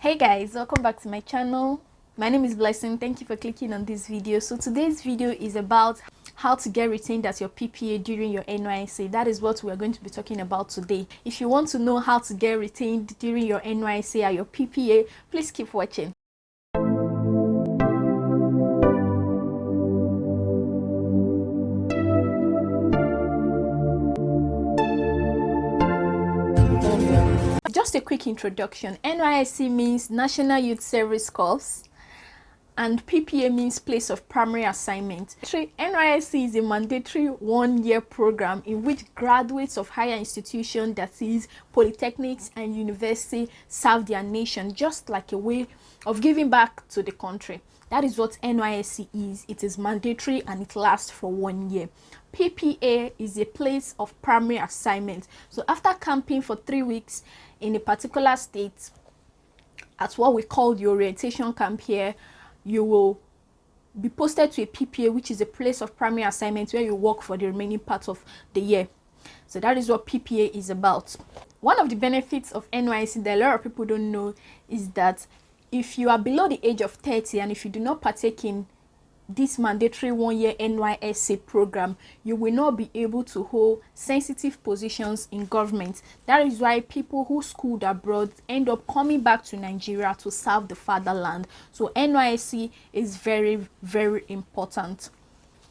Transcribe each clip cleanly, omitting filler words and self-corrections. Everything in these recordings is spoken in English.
Hey guys, welcome back to my channel. My name is Blessing. Thank you for clicking on this video. So today's video is about how to get retained as your PPA during your Nysc. That is what we are going to be talking about today. If you want to know how to get retained during your Nysc or your PPA, please keep watching. Just a quick introduction. Nysc means National Youth Service Corps and PPA means place of primary assignment. Nysc is a mandatory one-year program in which graduates of higher institutions, that is polytechnics and university, serve their nation just like a way of giving back to the country. That is what Nysc is. It is mandatory and it lasts for 1 year. PPA is a place of primary assignment. So after camping for 3 weeks in a particular state at what we call the orientation camp here, you will be posted to a PPA, which is a place of primary assignment where you work for the remaining part of the year. So that is what PPA is about. One of the benefits of Nysc that a lot of people don't know is that if you are below the age of 30 and if you do not partake in this mandatory 1 year Nysc program, you will not be able to hold sensitive positions in government. That is why people who schooled abroad end up coming back to Nigeria to serve the fatherland. So Nysc is very, very important.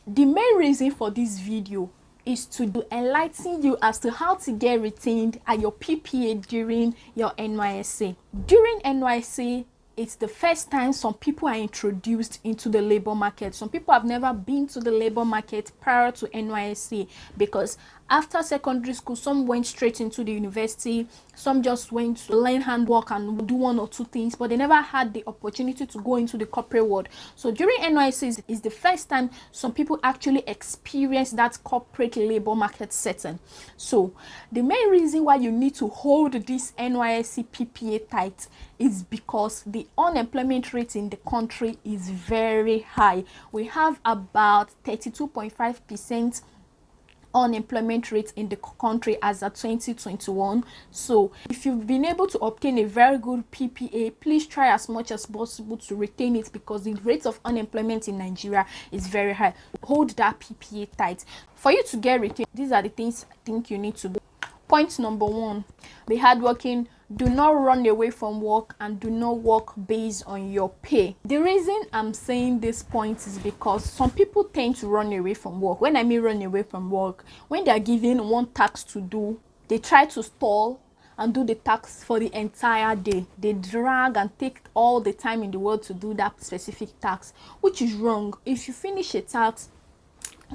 The main reason for this video is to enlighten you as to how to get retained at your PPA during your Nysc. During Nysc, it's the first time some people are introduced into the labor market. Some people have never been to the labor market prior to Nysc because after secondary school, some went straight into the university, some just went to learn handwork and do 1 or 2 things, but they never had the opportunity to go into the corporate world. So during Nysc is the first time some people actually experience that corporate labor market setting. So the main reason why you need to hold this Nysc PPA tight is because the unemployment rate in the country is very high. We have about 32.5% unemployment rate in the country as of 2021. So if you've been able to obtain a very good PPA, please try as much as possible to retain it because the rate of unemployment in Nigeria is very high. Hold that PPA tight. For you to get retained, these are the things I think you need to do. Point number 1, be hardworking. Do not run away from work and do not work based on your pay. The reason I'm saying this point is because some people tend to run away from work. When I mean run away from work, when they are given one task to do, they try to stall and do the task for the entire day. They drag and take all the time in the world to do that specific task, which is wrong. If you finish a task,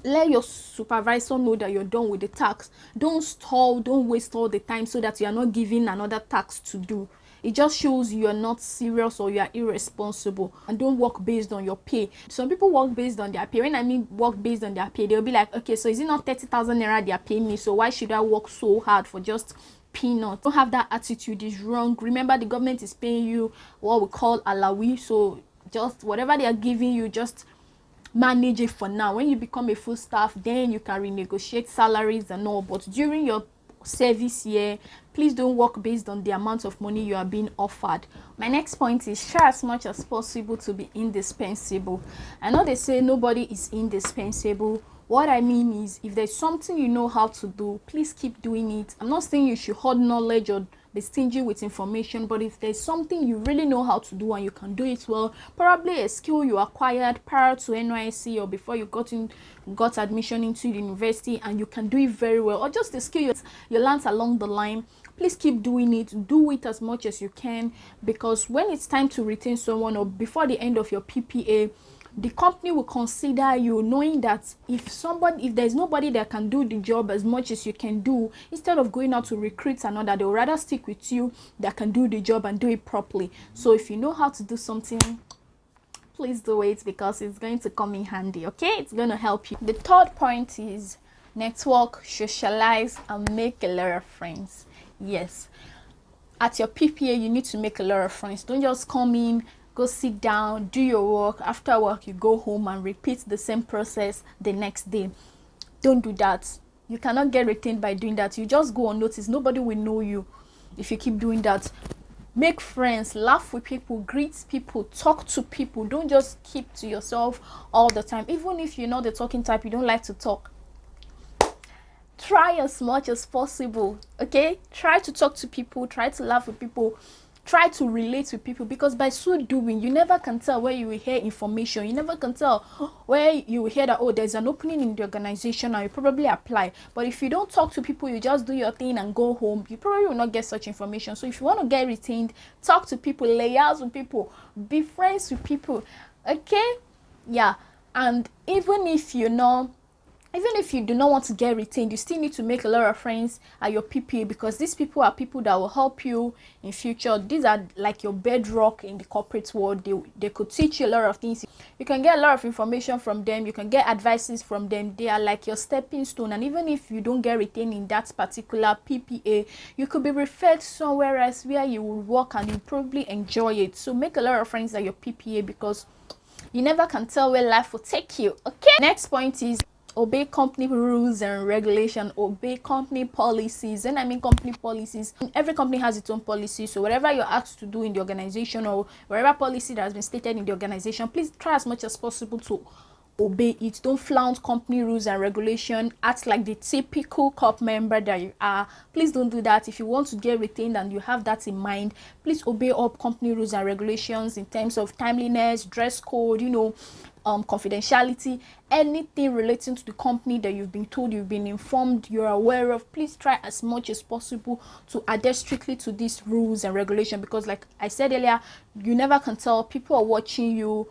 let your supervisor know that you're done with the task. Don't stall, don't waste all the time so that you are not given another task to do. It just shows you are not serious or you are irresponsible. And don't work based on your pay. Some people work based on their pay. When I mean work based on their pay, they'll be like, okay, so is it not 30,000 naira they are paying me, so why should I work so hard for just peanuts? Don't have that attitude. It's wrong. Remember, the government is paying you what we call alawi, so just whatever they are giving you, just manage it for now. When you become a full staff, then you can renegotiate salaries and all, but during your service year, please don't work based on the amount of money you are being offered. My next point is try as much as possible to be indispensable. I know they say nobody is indispensable. What I mean is, if there's something you know how to do, please keep doing it. I'm not saying you should hoard knowledge or be stingy with information, but if there's something you really know how to do and you can do it well, probably a skill you acquired prior to Nysc or before you got admission into the university and you can do it very well, or just a skill you learned along the line, please keep doing it. Do it as much as you can, because when it's time to retain someone or before the end of your PPA, the company will consider you, knowing that if there's nobody that can do the job as much as you can do, instead of going out to recruit another, they'll rather stick with you that can do the job and do it properly. So if you know how to do something, please do it because it's going to come in handy. Okay, it's going to help you. The third point is network, socialize, and make a lot of friends. Yes, at your PPA you need to make a lot of friends. Don't just come in, go sit down, do your work. After work, you go home and repeat the same process the next day. Don't do that. You cannot get retained by doing that. You just go unnoticed. Nobody will know you if you keep doing that. make friends, laugh with people, greet people, talk to people. Don't just keep to yourself all the time. Even if you're not the talking type, you don't like to talk, try as much as possible. Okay, try to talk to people, try to laugh with people, try to relate with people, because by so doing, you never can tell where you will hear information. You never can tell where you will hear that, oh, there's an opening in the organization, and you probably apply. But if you don't talk to people, you just do your thing and go home, you probably will not get such information. So if you want to get retained, talk to people, liaise with people, be friends with people. Okay, yeah. And even if you do not want to get retained, you still need to make a lot of friends at your PPA, because these people are people that will help you in future. These are like your bedrock in the corporate world. They could teach you a lot of things. You can get a lot of information from them. You can get advices from them. They are like your stepping stone. And even if you don't get retained in that particular PPA, you could be referred somewhere else where you will work and you probably enjoy it. So make a lot of friends at your PPA, because you never can tell where life will take you. Okay, next point is obey company rules and regulation. Obey company policies. When I mean company policies, every company has its own policy. So whatever you're asked to do in the organization, or whatever policy that has been stated in the organization, please try as much as possible to obey it. Don't flout company rules and regulation. Act like the typical corp member that you are. Please don't do that. If you want to get retained and you have that in mind, please obey all company rules and regulations in terms of timeliness, dress code, confidentiality, anything relating to the company that you've been told, you've been informed, you're aware of. Please try as much as possible to adhere strictly to these rules and regulation, because like I said earlier, you never can tell. People are watching you,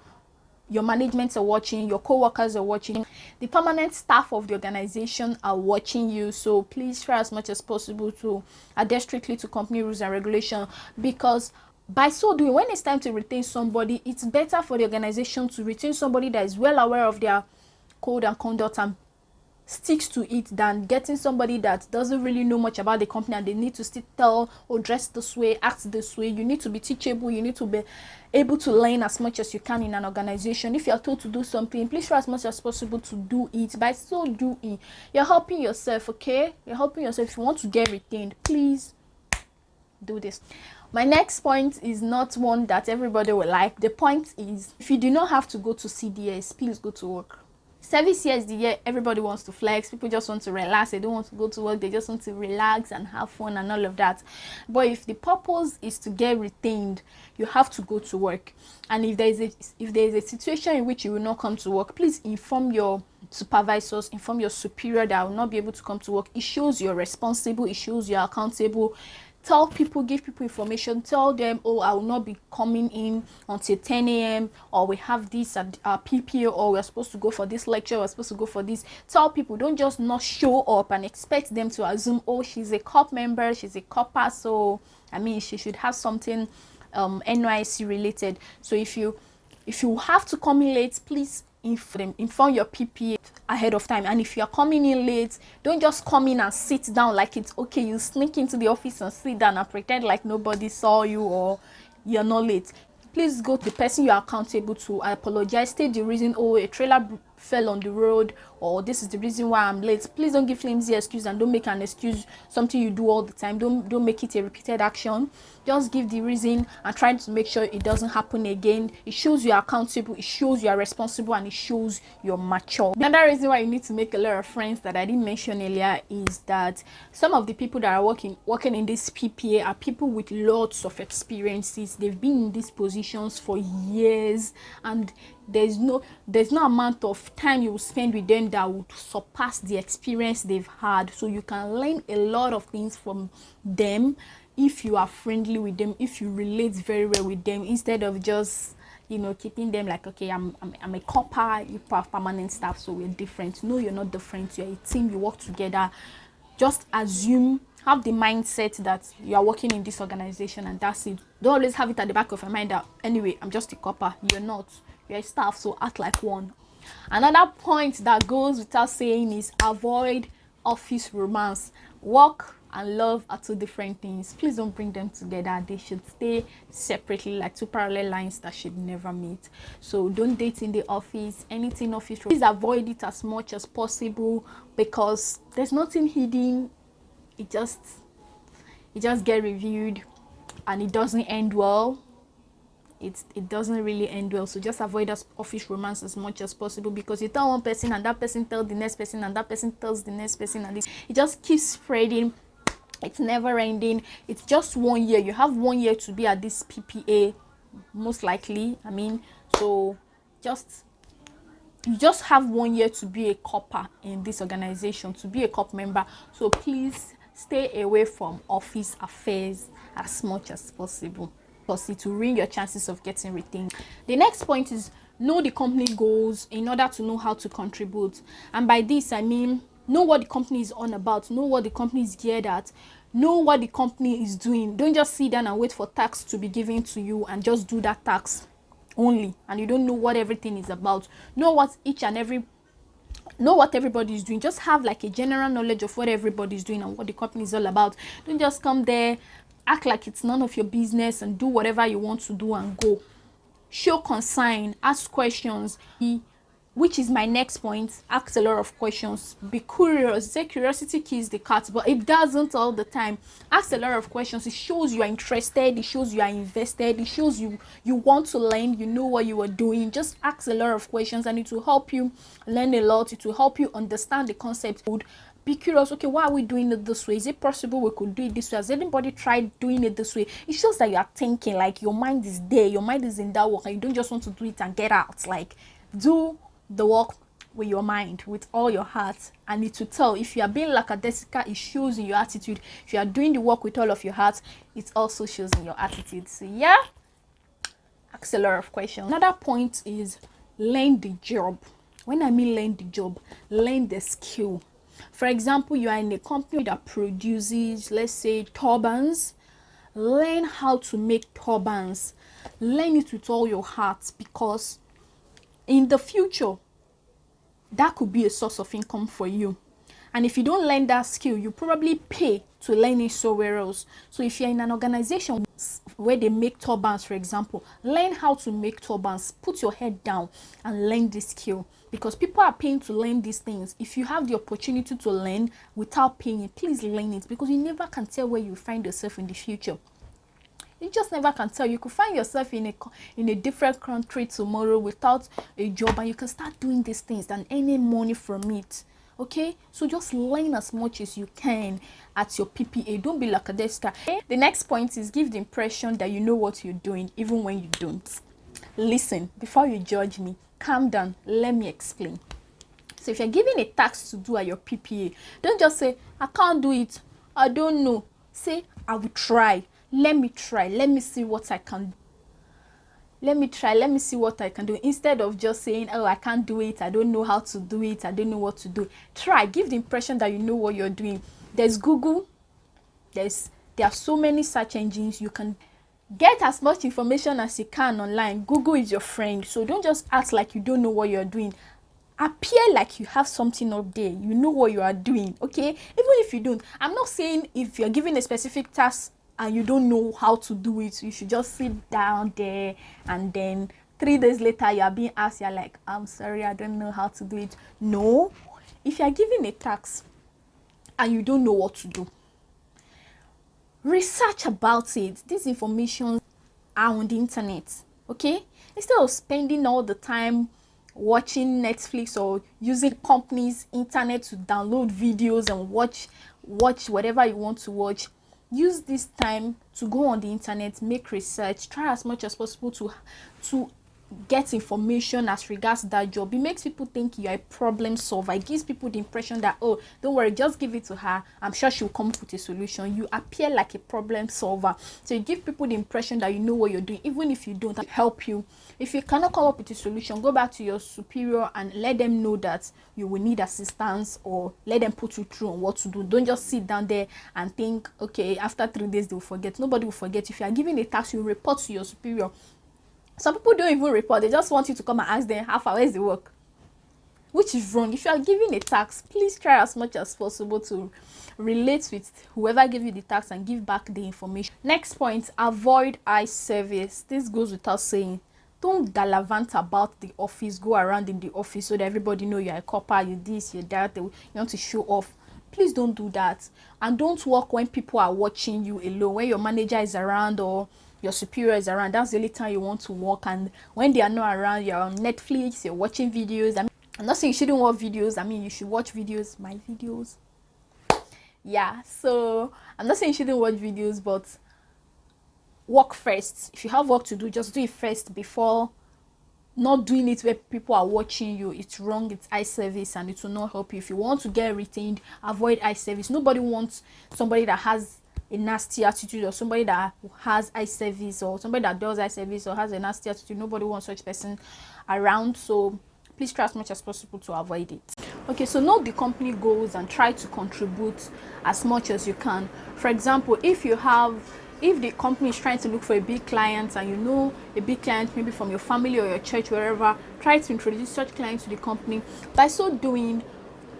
your management are watching, your co-workers are watching, the permanent staff of the organization are watching you. So please try as much as possible to adhere strictly to company rules and regulation, because by so doing, when it's time to retain somebody, it's better for the organization to retain somebody that is well aware of their code and conduct and sticks to it, than getting somebody that doesn't really know much about the company and they need to still tell, or dress this way, act this way. You need to be teachable. You need to be able to learn as much as you can in an organization. If you're told to do something, please try as much as possible to do it. By so doing, you're helping yourself. Okay, you're helping yourself. If you want to get retained, please do this. My next point is not one that everybody will like. The point is, if you do not have to go to CDS, please go to work. Service year is the year everybody wants to flex. People just want to relax. They don't want to go to work. They just want to relax and have fun and all of that. But if the purpose is to get retained, you have to go to work. And if there is a situation in which you will not come to work, please inform your supervisors, inform your superior that I will not be able to come to work. It shows you're responsible. It shows you're accountable. Tell people, give people information. Tell them, oh, I will not be coming in until 10 a.m. or we have this at our PPA, or we're supposed to go for this lecture, we're supposed to go for this. Tell people. Don't just not show up and expect them to assume, oh, she's a corp member, she's a corper, so I mean she should have something Nysc related. So if you have to come in late, please inform your PPA ahead of time. And if you're coming in late, don't just come in and sit down like it's okay. You sneak into the office and sit down and pretend like nobody saw you or you're not late. Please go to the person you are accountable to. I apologize, state the reason. Oh, a trailer fell on the road, or this is the reason why I'm late. Please don't give flimsy excuse, and don't make an excuse something you do all the time. Don't make it a repeated action. Just give the reason and try to make sure it doesn't happen again. It shows you are accountable, it shows you are responsible, and it shows you're mature. Another reason why you need to make a lot of friends that I didn't mention earlier is that some of the people that are working in this PPA are people with lots of experiences. They've been in these positions for years, and there's no amount of time you will spend with them that would surpass the experience they've had. So you can learn a lot of things from them if you are friendly with them, if you relate very well with them, instead of just keeping them like, okay, I'm a copper, you have permanent staff, so we're different. No, you're not different. You're a team, you work together. Just assume, have the mindset that you are working in this organization, and that's it. Don't always have it at the back of your mind that, anyway, I'm just a copper. You're not. You're a staff, so act like one. Another point that goes without saying is avoid office romance. Work and love are two different things. Please don't bring them together. They should stay separately, like two parallel lines that should never meet. So don't date in the office. Anything office, please avoid it as much as possible, because there's nothing hidden. It just get reviewed. and it doesn't end well. It doesn't really end well. So just avoid that office romance as much as possible, because you tell one person and that person tells the next person and that person tells the next person, and it just keeps spreading. It's never ending. It's just 1 year. You have 1 year to be at this PPA, most likely. I mean, so you just have 1 year to be a corper in this organization, to be a corp member. So please stay away from office affairs as much as possible, because it will ruin your chances of getting retained. The next point is know the company goals in order to know how to contribute. And by this I mean, know what the company is on about, know what the company is geared at, know what the company is doing. Don't just sit down and wait for tasks to be given to you and just do that task only, and you don't know what everything is about. Know what everybody is doing. Just have like a general knowledge of what everybody is doing and what the company is all about. Don't just come there, act like it's none of your business, and do whatever you want to do and go. Show concern, ask questions, which is my next point. Ask a lot of questions. Be curious. Say curiosity kills the cat, but it doesn't all the time. Ask a lot of questions. It shows you are interested. It shows you are invested. It shows you want to learn. You know what you are doing. Just ask a lot of questions, and it will help you learn a lot. It will help you understand the concept. Be curious. Okay, why are we doing it this way? Is it possible we could do it this way? Has anybody tried doing it this way? It shows that you are thinking, like your mind is there. Your mind is in that work, and you don't just want to do it and get out. Like, do the work with your mind, with all your heart, and it will tell. If you are being lackadaisical, it shows in your attitude. If you are doing the work with all of your heart, it also shows in your attitude. So yeah, ask a lot of questions. Another point is learn the job. When I mean learn the job, learn the skill. For example, you are in a company that produces, let's say, turbans. Learn how to make turbans. Learn it with all your heart, because in the future, that could be a source of income for you. And if you don't learn that skill, you probably pay to learn it somewhere else. So if you're in an organization where they make turbans, for example, learn how to make turbans. Put your head down and learn this skill, because people are paying to learn these things. If you have the opportunity to learn without paying, please learn it, because you never can tell where you find yourself in the future. You just never can tell. You could find yourself in a different country tomorrow without a job, and you can start doing these things and earning money from it. Okay, so just learn as much as you can at your PPA. Don't be lackadaisical. The next point is give the impression that you know what you're doing, even when you don't. Listen, before you judge me, calm down. Let me explain. So if you're given a task to do at your PPA, don't just say, I can't do it, I don't know. Say, I will try. Let me try. Let me see what I can do. Let me try. Let me see what I can do. Instead of just saying, oh, I can't do it, I don't know how to do it, I don't know what to do. Try. Give the impression that you know what you're doing. There's Google. There are so many search engines. You can get as much information as you can online. Google is your friend. So don't just act like you don't know what you're doing. Appear like you have something up there. You know what you are doing. Okay? Even if you don't. I'm not saying if you're given a specific task and you don't know how to do it, you should just sit down there, and then 3 days later you are being asked, you're like, I'm sorry, I don't know how to do it. No. If you are given a task and you don't know what to do, research about it. These information are on the internet. Okay? Instead of spending all the time watching Netflix or using companies' internet to download videos and watch whatever you want to watch, use this time to go on the internet, make research, try as much as possible to get information as regards that job. It makes people think you're a problem solver. It gives people the impression that, oh, don't worry, just give it to her, I'm sure she'll come up with a solution. You appear like a problem solver. So you give people the impression that you know what you're doing, even if you don't. Help you. If you cannot come up with a solution, go back to your superior and let them know that you will need assistance, or let them put you through on what to do. Don't just sit down there and think, okay, after 3 days they'll forget. Nobody will forget. If you are given a task, you report to your superior. Some people don't even report. They just want you to come and ask them, how far, where's the work? Which is wrong. If you are given a task, please try as much as possible to relate with whoever gave you the task and give back the information. Next point, avoid eye service. This goes without saying. Don't gallivant about the office. Go around in the office so that everybody know you're a copper, you this, you that. You want to show off. Please don't do that. And don't work when people are watching you alone, when your manager is around or your superior is around. That's the only time you want to work. And when they are not around, you're on Netflix, you're watching videos. I'm not saying you shouldn't watch videos. I mean, you should watch videos, my videos. Yeah, so I'm not saying you shouldn't watch videos, but work first. If you have work to do, just do it first before not doing it where people are watching you. It's wrong. It's eye service and it will not help you. If you want to get retained, avoid eye service. Nobody wants somebody that has a nasty attitude or somebody that has eye service or somebody that does eye service or has a nasty attitude. Nobody wants such person around. So please try as much as possible to avoid it. Okay, so know the company goals and try to contribute as much as you can. For example, if the company is trying to look for a big client and you know a big client maybe from your family or your church, wherever, try to introduce such clients to the company. By so doing,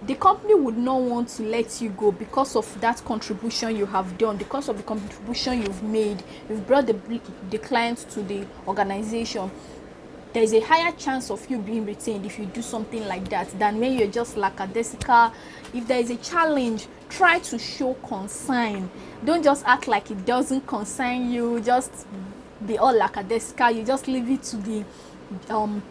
the company would not want to let you go because of that contribution you have done, because of the contribution you've made. You've brought the client to the organization. There is a higher chance of you being retained if you do something like that than when you're just lackadaisical. If there is a challenge, try to show concern. Don't just act like it doesn't concern you. Just be all lackadaisical. You just leave it to the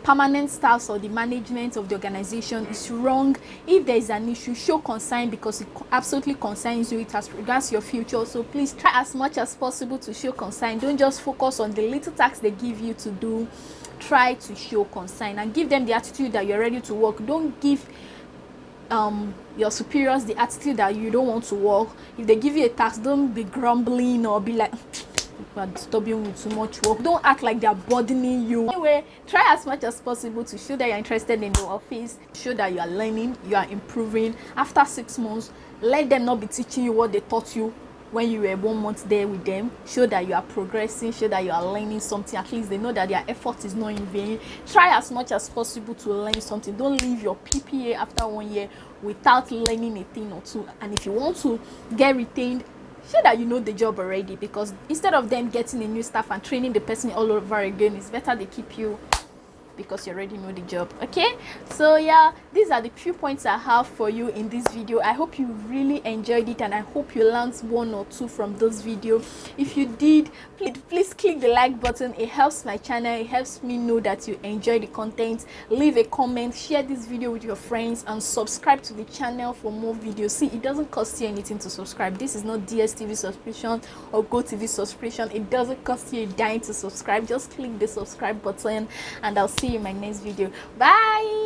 permanent staffs or the management of the organization. It's wrong. If there is an issue, show concern because it absolutely concerns you. It has regards your future. So please try as much as possible to show concern. Don't just focus on the little tasks they give you to do. Try to show concern and give them the attitude that you're ready to work. Don't give your superiors the attitude that you don't want to work. If they give you a task, don't be grumbling or be like disturbing with too much work. Don't act like they're burdening you. Anyway, try as much as possible to show that you're interested in the office, show that you are learning, you are improving. After 6 months, let them not be teaching you what they taught you when you were 1 month there with them. Show that you are progressing, show that you are learning something. At least they know that their effort is not in vain. Try as much as possible to learn something. Don't leave your PPA after 1 year without learning a thing or two. And if you want to get retained, show that you know the job already, because instead of them getting a new staff and training the person all over again, it's better they keep you because you already know the job. Okay, so yeah, these are the few points I have for you in this video. I hope you really enjoyed it and I hope you learned 1 or 2 from this video. If you did, please click the like button. It helps my channel, it helps me know that you enjoy the content. Leave a comment, share this video with your friends, and subscribe to the channel for more videos. See, it doesn't cost you anything to subscribe. This is not DSTV subscription or GoTV subscription. It doesn't cost you a dime to subscribe. Just click the subscribe button and I'll see you in my next video. Bye.